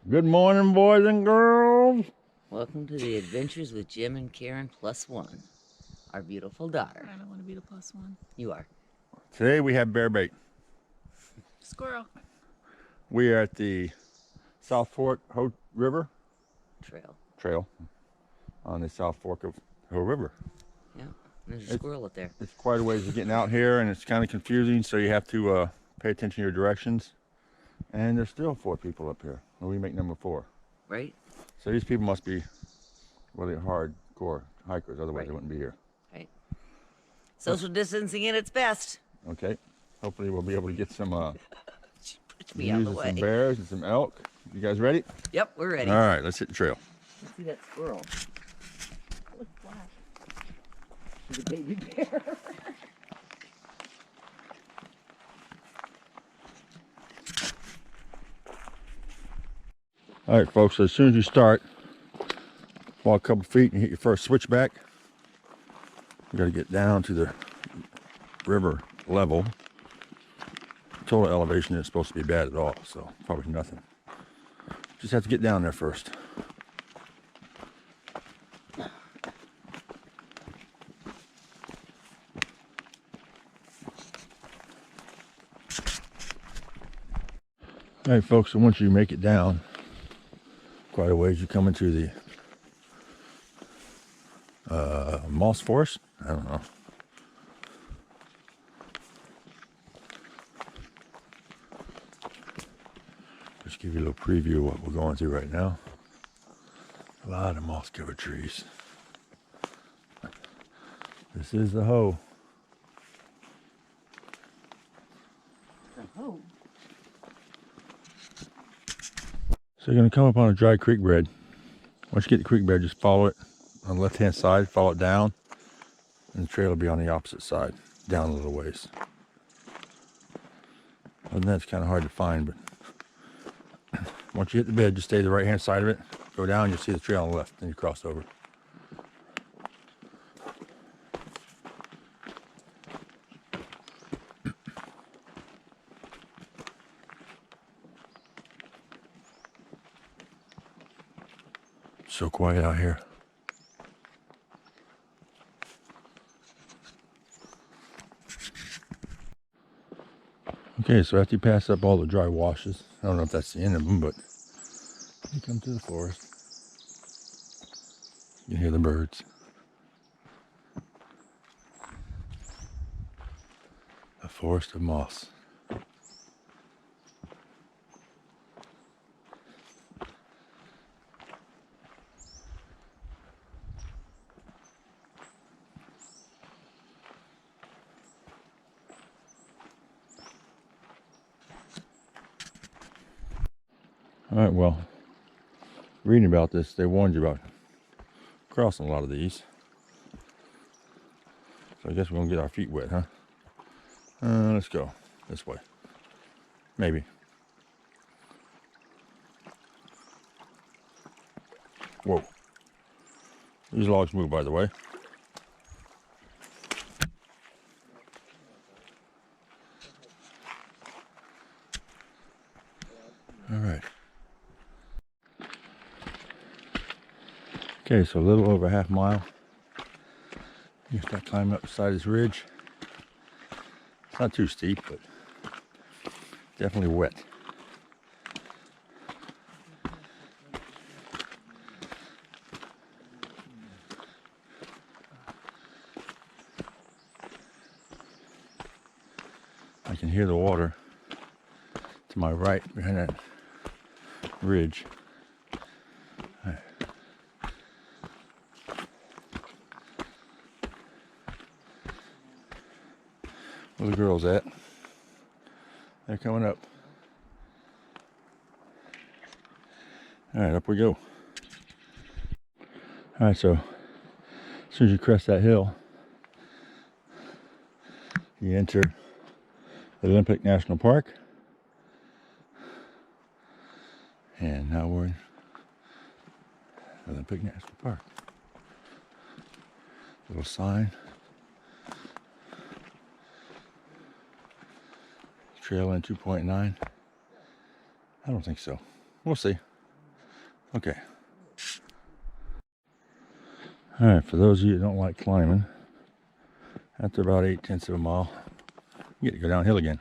Good morning, boys and girls. Welcome to the Adventures with Jim and Karen +1, our beautiful daughter. I don't want to be the +1. You are. Today we have bear bait. Squirrel. We are at the South Fork Hoh River Trail on the South Fork of Hoh River. Yeah, there's a squirrel up there. It's quite a ways of getting out here, and it's kind of confusing, so you have to pay attention to your directions. And there's still 4 people up here. And we make number 4. Right? So these people must be really hardcore hikers, otherwise Right. they wouldn't be here. Right. Social distancing at its best. Okay. Hopefully we'll be able to get some She pushed me out of the some way. bears and some elk. You guys ready? Yep, we're ready. All right, let's hit the trail. Let's see that squirrel. Look, flash. There's a baby bear. All right, folks, so as soon as you start, walk a couple feet and hit your first switchback. You got to get down to the river level. Total elevation isn't supposed to be bad at all, so probably nothing. Just have to get down there first. All right, folks, so once you make it down quite a ways, you come into the moss forest. I don't know. Just give you a little preview of what we're going through right now. A lot of moss covered trees. This is the Hoh. Oh. So you're going to come up on a dry creek bed. Once you get the creek bed, just follow it on the left hand side, follow it down, and the trail will be on the opposite side, down a little ways. Other than that, it's kind of hard to find, but once you hit the bed, just stay the right hand side of it, go down, you'll see the trail on the left, then you cross over. So quiet out here. Okay, so after you pass up all the dry washes, I don't know if that's the end of them, but you come to the forest. You can hear the birds. A forest of moss. All right, well, reading about this, they warned you about crossing a lot of these. So I guess we're gonna get our feet wet, huh? Let's go this way. Maybe. Whoa. These logs move, by the way. All right. Okay, so a little over a half mile. You start climbing up the side of this ridge. It's not too steep, but definitely wet. I can hear the water to my right behind that ridge. All right. Where the girls at? They're coming up. All right, up we go. All right, so as soon as you crest that hill, you enter the Olympic National Park. And now we're in Olympic National Park. Little sign. Trail in 2.9. I don't think so. We'll see. Okay. All right, for those of you that don't like climbing, after about 8/10 of a mile, you get to go downhill again.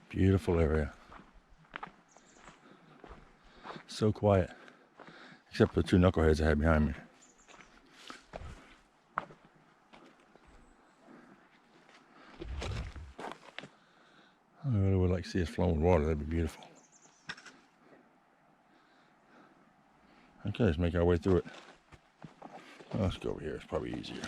Beautiful area. So quiet, except for the two knuckleheads I had behind me. I really would like to see us flowing water. That'd be beautiful. Okay, let's make our way through it. Well, let's go over here. It's probably easier.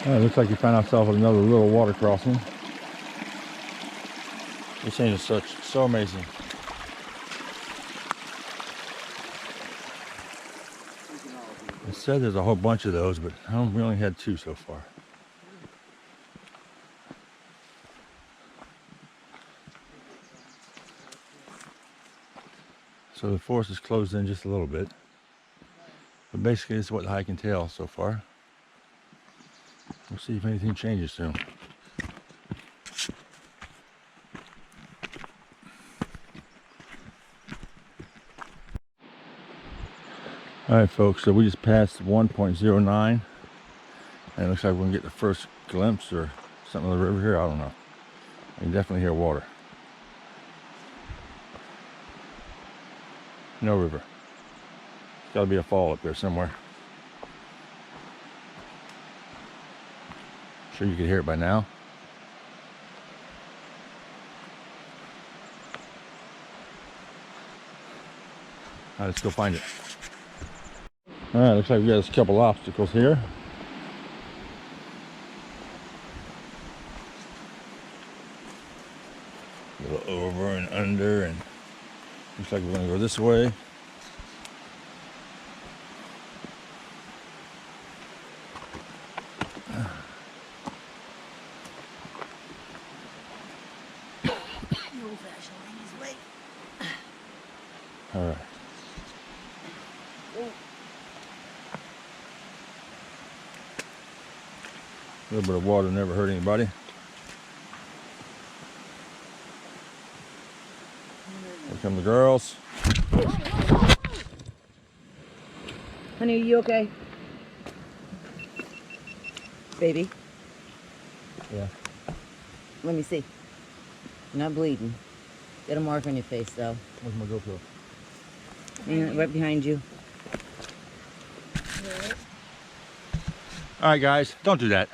All right, looks like we found ourselves at another little water crossing. This thing is so amazing. It said there's a whole bunch of those, but we only had 2 so far. So the forest is closed in just a little bit. But basically, this is what I can tell so far. We'll see if anything changes soon. All right, folks, so we just passed 1.09, and it looks like we're gonna get the first glimpse or something of the river here. I don't know. I can definitely hear water. No river. There's gotta be a fall up there somewhere. Sure you can hear it by now. All right, let's go find it. All right, looks like we got a couple obstacles here. A little over and under, and looks like we're gonna go this way. All right. A little bit of water never hurt anybody. Here come the girls. Honey, are you okay? Baby? Yeah. Let me see. You're not bleeding. Got a mark on your face, though. Where's my GoPro? Right behind you. All right, guys, don't do that.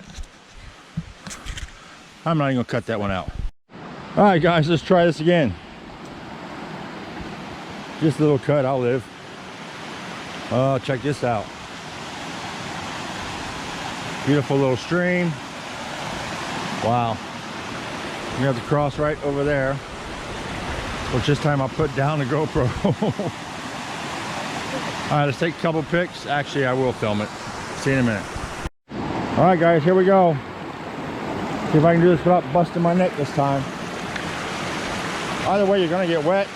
I'm not even gonna cut that one out. All right, guys, let's try this again. Just a little cut, I'll live. Oh, check this out. Beautiful little stream. Wow. We have to cross right over there. Which this time I'll put down the GoPro. All right, let's take a couple pics. Actually, I will film it. See you in a minute. All right, guys, here we go. See if I can do this without busting my neck this time. Either way, you're gonna get wet,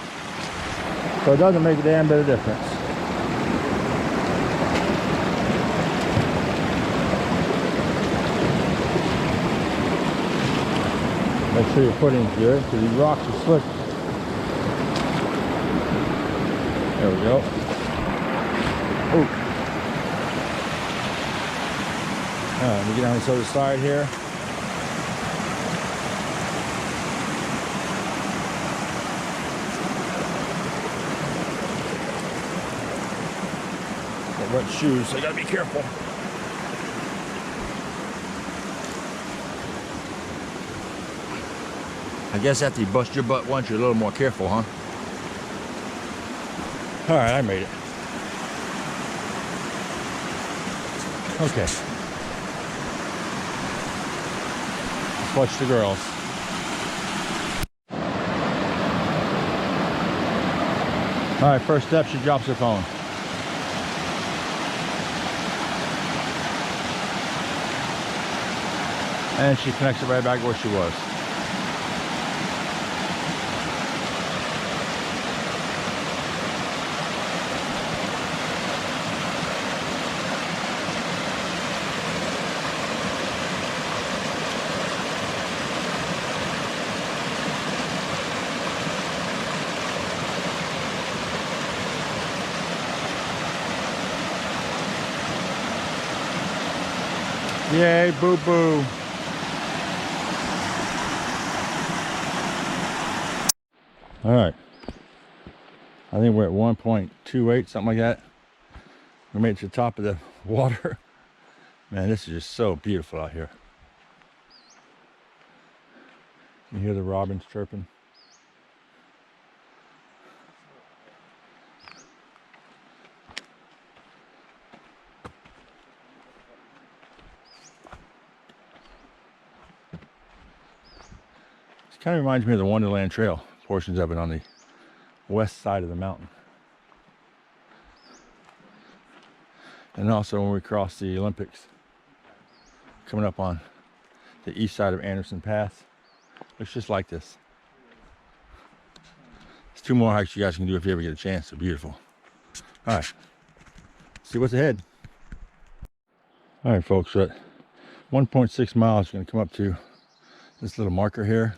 so it doesn't make a damn bit of difference. Make sure your footing's good, because these rocks are slick. There we go. Ooh. All right, let me get on this other side here. Got wet shoes, so I gotta be careful. I guess after you bust your butt once, you're a little more careful, huh? All right, I made it. Okay. Let's watch the girls. All right, first step, she drops her phone. And she connects it right back where she was. Yay, boo-boo. All right. I think we're at 1.28, something like that. We made it to the top of the water. Man, this is just so beautiful out here. You hear the robins chirping. This kind of reminds me of the Wonderland Trail, portions of it on the west side of the mountain. And also when we cross the Olympics, coming up on the east side of Anderson Pass, looks just like this. There's 2 more hikes you guys can do if you ever get a chance. They're beautiful. All right, see what's ahead. All right, folks, so at 1.6 miles, you're going to come up to this little marker here.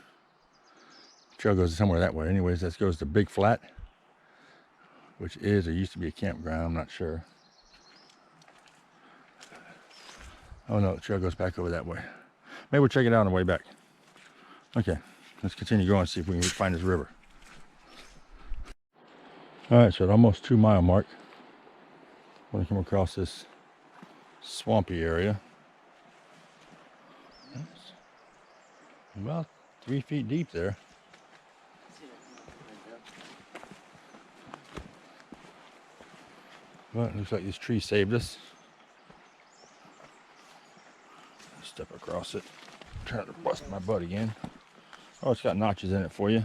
Trail goes somewhere that way. Anyways, that goes to Big Flat, which is or used to be a campground. I'm not sure. Oh no, the trail goes back over that way. Maybe we'll check it out on the way back. Okay, let's continue going and see if we can find this river. All right, so at almost 2 mile mark, we're going to come across this swampy area. It's about 3 feet deep there. But it looks like this tree saved us. Step across it. Trying to bust my butt again. Oh, it's got notches in it for you.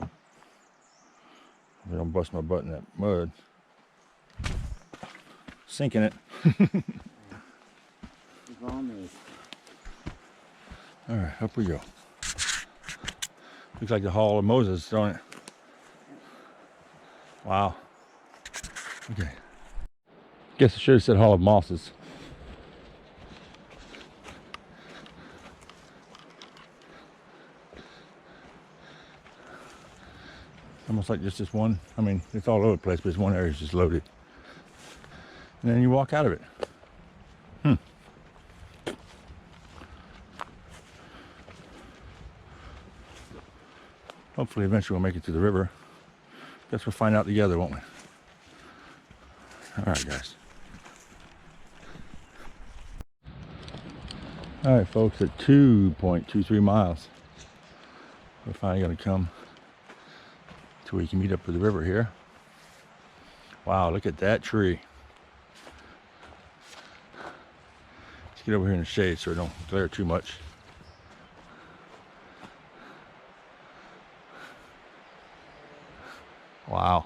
I don't bust my butt in that mud. Sinking it. All right, up we go. Looks like the Hall of Moses, don't it? Wow. Okay. Guess I should have said Hall of Mosses. Almost like just this one. I mean, it's all over the place, but this one area is just loaded. And then you walk out of it. Hopefully eventually we'll make it to the river. Guess we'll find out together, won't we? All right, guys. All right, folks, at 2.23 miles, we're finally going to come to where you can meet up with the river here. Wow, look at that tree. Let's get over here in the shade so it don't glare too much. Wow.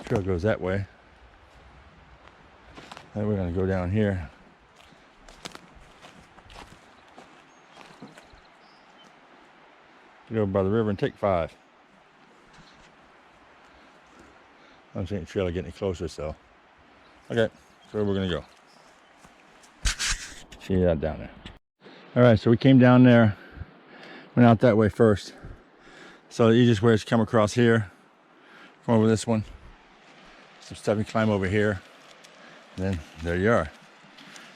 Trail goes that way. Then we're going to go down here. Get over by the river and take 5. I don't think the trail is getting closer, so. Okay, so we're going to go. See that down there. All right, so we came down there, went out that way first. So the easiest way is to come across here, come over this one, some stepping climb over here, and then there you are.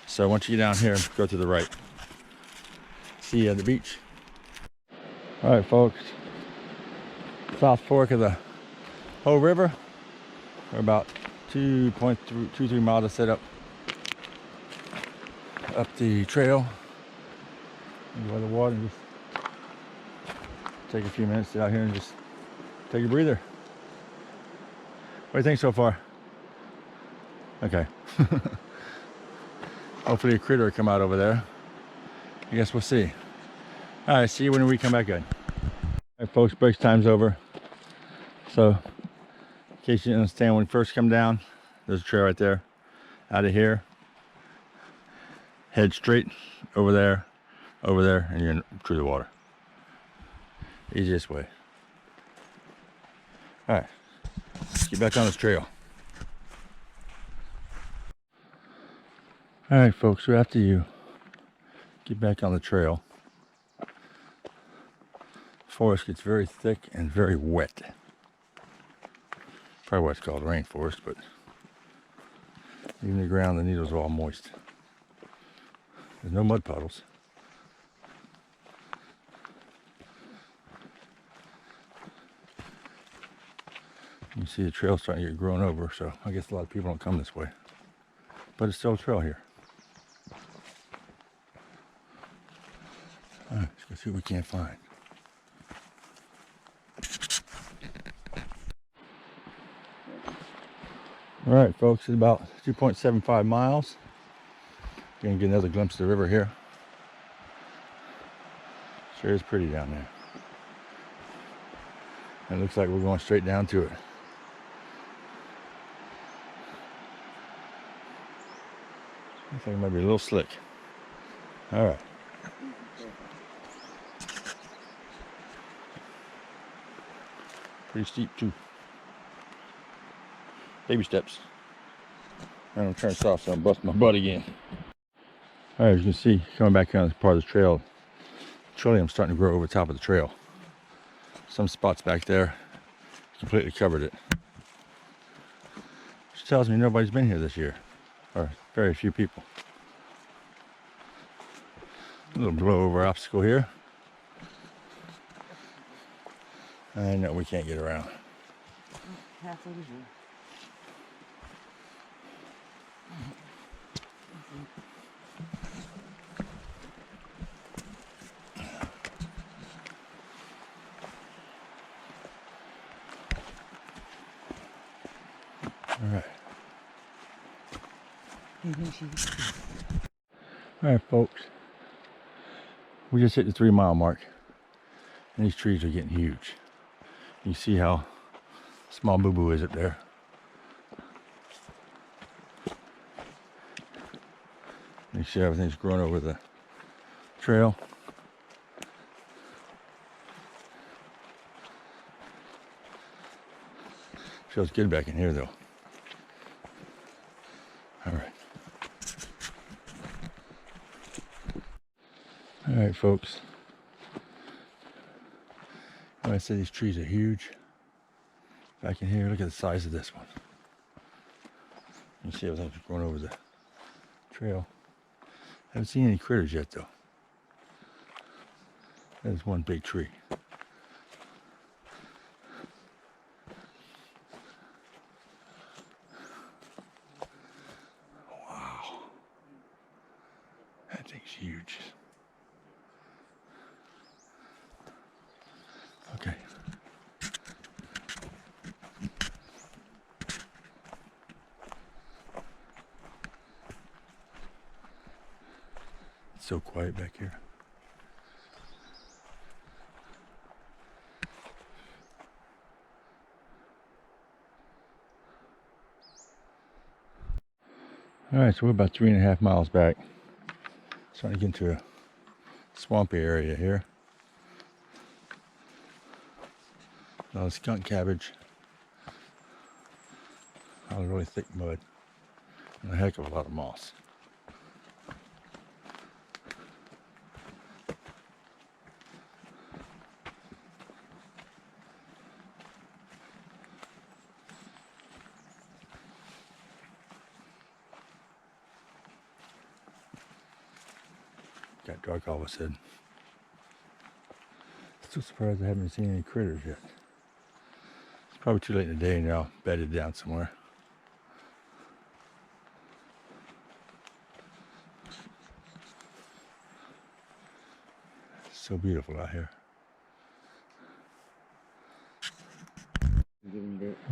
So once you get down here, go to the right. See you at the beach. All right, folks, South Fork of the Hoh River. We're about 2.23 miles to set up the trail. Enjoy the water and just take a few minutes out here and just take a breather. What do you think so far? Okay. Hopefully a critter will come out over there. I guess we'll see. All right, see you when we come back in. All right, folks, break time's over. So, in case you didn't understand, when you first come down, there's a trail right there. Out of here, head straight over there, and you're through the water. Easiest way. All right, let's get back on this trail. All right, folks, so after you get back on the trail, the forest gets very thick and very wet. Probably why it's called rainforest, but even the ground, the needles are all moist. There's no mud puddles. You can see the trail starting to get grown over, so I guess a lot of people don't come this way. But it's still a trail here. All right, let's go see what we can find. All right, folks, it's about 2.75 miles. Gonna get another glimpse of the river here. Sure is pretty down there. And it looks like we're going straight down to it. Looks like it might be a little slick. All right. Pretty steep too. Baby steps. And I'm turning soft so I'm busting my butt again. All right, as you can see, coming back on this part of the trail, trillium's starting to grow over the top of the trail. Some spots back there completely covered it. Which tells me nobody's been here this year, or very few people. A little blowover obstacle here. I know we can't get around. Halfway to here. All right. All right, folks. We just hit the 3 mile mark. And these trees are getting huge. You see how small Boo Boo is up there. You see everything's growing over the trail. Feels good back in here though. All right. All right, folks. Like I said, these trees are huge. Back in here, look at the size of this one. You see everything's growing over the trail. Haven't seen any critters yet though. There's one big tree. Wow. That thing's huge. Okay. It's so quiet back here. All right, so we're about 3.5 miles back. Starting to get into a swampy area here. A lot of skunk cabbage. A lot of really thick mud. And a heck of a lot of moss. Got dark all of a sudden. Still surprised I haven't seen any critters yet. It's probably too late in the day and they're all bedded down somewhere. It's so beautiful out here.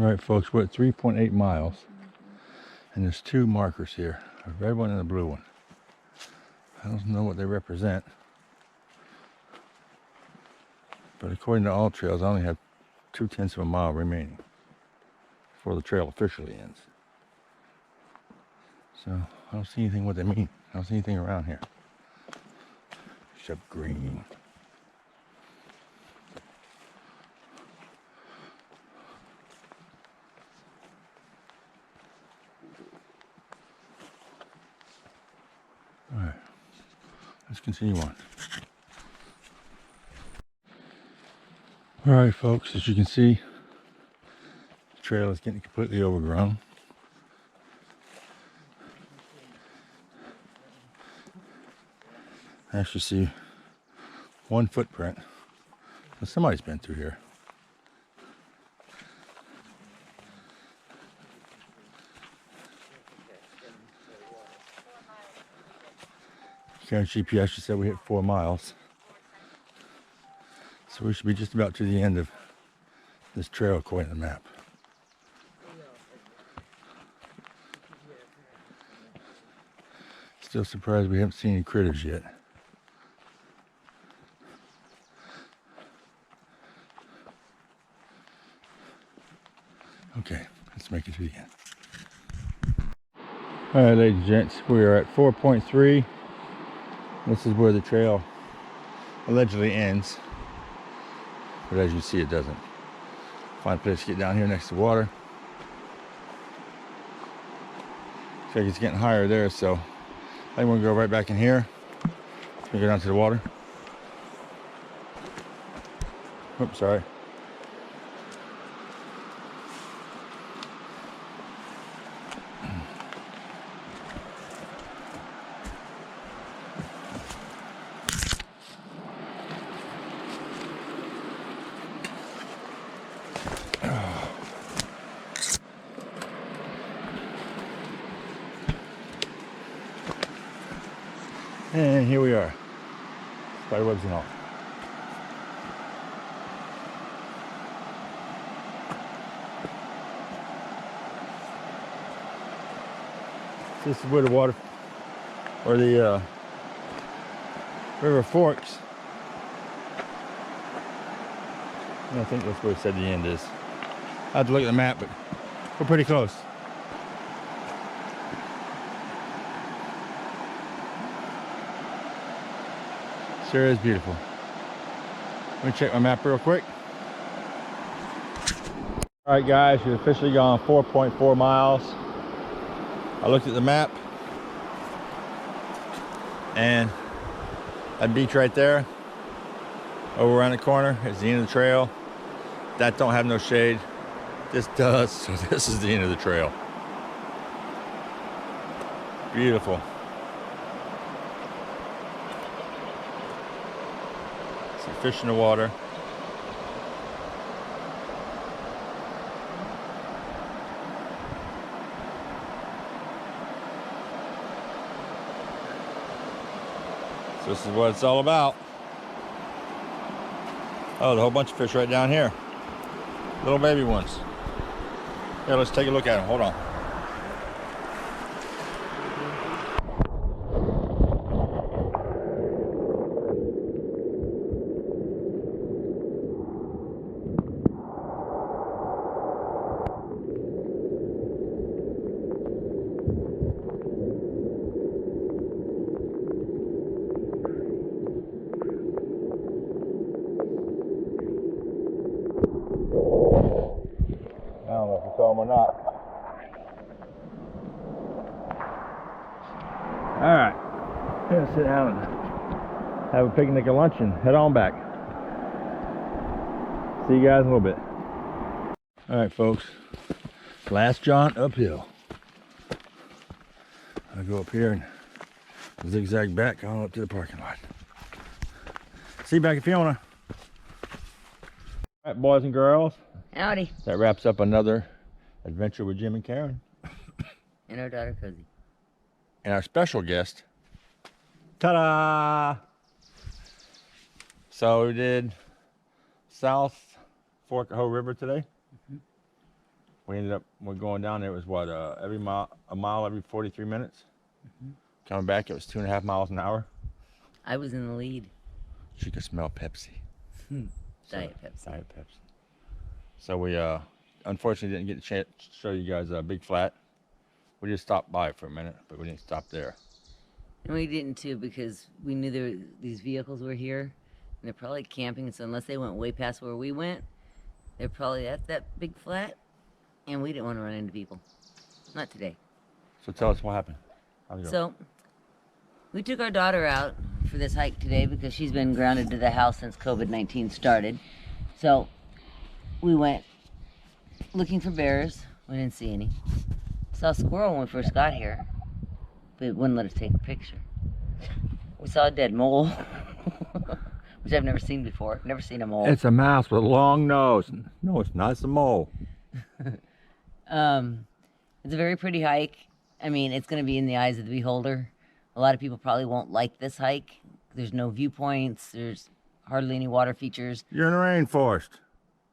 All right, folks, we're at 3.8 miles. And there's 2 markers here, a red one and a blue one. I don't know what they represent. But according to all trails, I only have 2/10 of a mile remaining before the trail officially ends. So I don't see anything what they mean. I don't see anything around here. Except green. All right, let's continue on. All right, folks, as you can see, the trail is getting completely overgrown. I actually see one footprint. Well, somebody's been through here. Karen GPS just said we hit 4 miles. So we should be just about to the end of this trail according to the map. Still surprised we haven't seen any critters yet. Okay, let's make it to the end. All right, ladies and gents, we are at 4.3. This is where the trail allegedly ends. But as you see, it doesn't. Find a place to get down here next to water. Looks like it's getting higher there, so I think we're gonna go right back in here. We go down to the water. Oops, sorry. And here we are. Spiderwebs and all. This is where the water, or the river forks. I think that's where it said the end is. I have to look at the map, but we're pretty close. Sure is beautiful. Let me check my map real quick. All right, guys, we've officially gone 4.4 miles. I looked at the map, and that beach right there, over around the corner, is the end of the trail. That don't have no shade. This does, so this is the end of the trail. Beautiful. See fish in the water. So this is what it's all about. Oh, there's a whole bunch of fish right down here. Little baby ones. Yeah, let's take a look at them. Hold on. I don't know if you saw them or not. All right, I'm gonna sit down and have a picnic and lunch and head on back. See you guys in a little bit. All right, folks, last jaunt uphill. I go up here and zigzag back on up to the parking lot. See you back at Fiona. All right, boys and girls. Howdy. That wraps up another adventure with Jim and Karen. And our daughter, Cozy. And our special guest. Ta-da! So we did South Fork of Hoh River today. We ended up, we're going down there, it was what, a mile every 43 minutes. Coming back, it was 2.5 miles an hour. I was in the lead. She could smell Pepsi. Diet Pepsi. Diet Pepsi. So we unfortunately didn't get a chance to show you guys a big flat. We just stopped by for a minute, but we didn't stop there. And we didn't too because we knew these vehicles were here, and they're probably camping. So unless they went way past where we went, they're probably at that big flat, and we didn't want to run into people. Not today. So tell us what happened. How'd it go? So we took our daughter out for this hike today because she's been grounded to the house since COVID-19 started. So we went looking for bears. We didn't see any. Saw a squirrel when we first got here, but it wouldn't let us take a picture. We saw a dead mole, which I've never seen before. Never seen a mole. It's a mouse with a long nose. No, it's not. It's a mole. It's a very pretty hike. I mean, it's going to be in the eyes of the beholder. A lot of people probably won't like this hike. There's no viewpoints. There's hardly any water features. You're in the rainforest.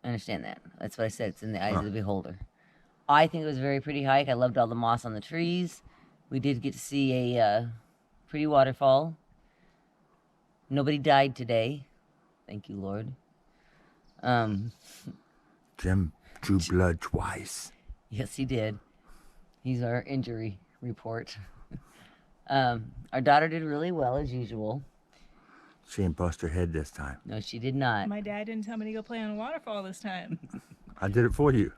I understand that. That's what I said. It's in the eyes of the beholder. I think it was a very pretty hike. I loved all the moss on the trees. We did get to see a pretty waterfall. Nobody died today. Thank you, Lord. Jim drew blood twice. Yes, he did. He's our injury report. Our daughter did really well, as usual. She didn't bust her head this time. No, she did not. My dad didn't tell me to go play on a waterfall this time. I did it for you.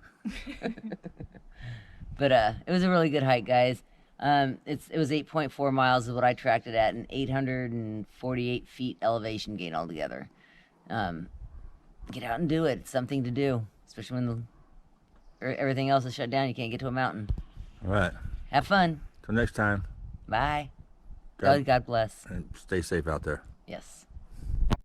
But it was a really good hike, guys. It was 8.4 miles is what I tracked it at, and 848 feet elevation gain altogether. Get out and do it. It's something to do, especially when everything else is shut down. You can't get to a mountain. All right. Have fun. Till next time. Bye. God- God bless. And stay safe out there. Yes.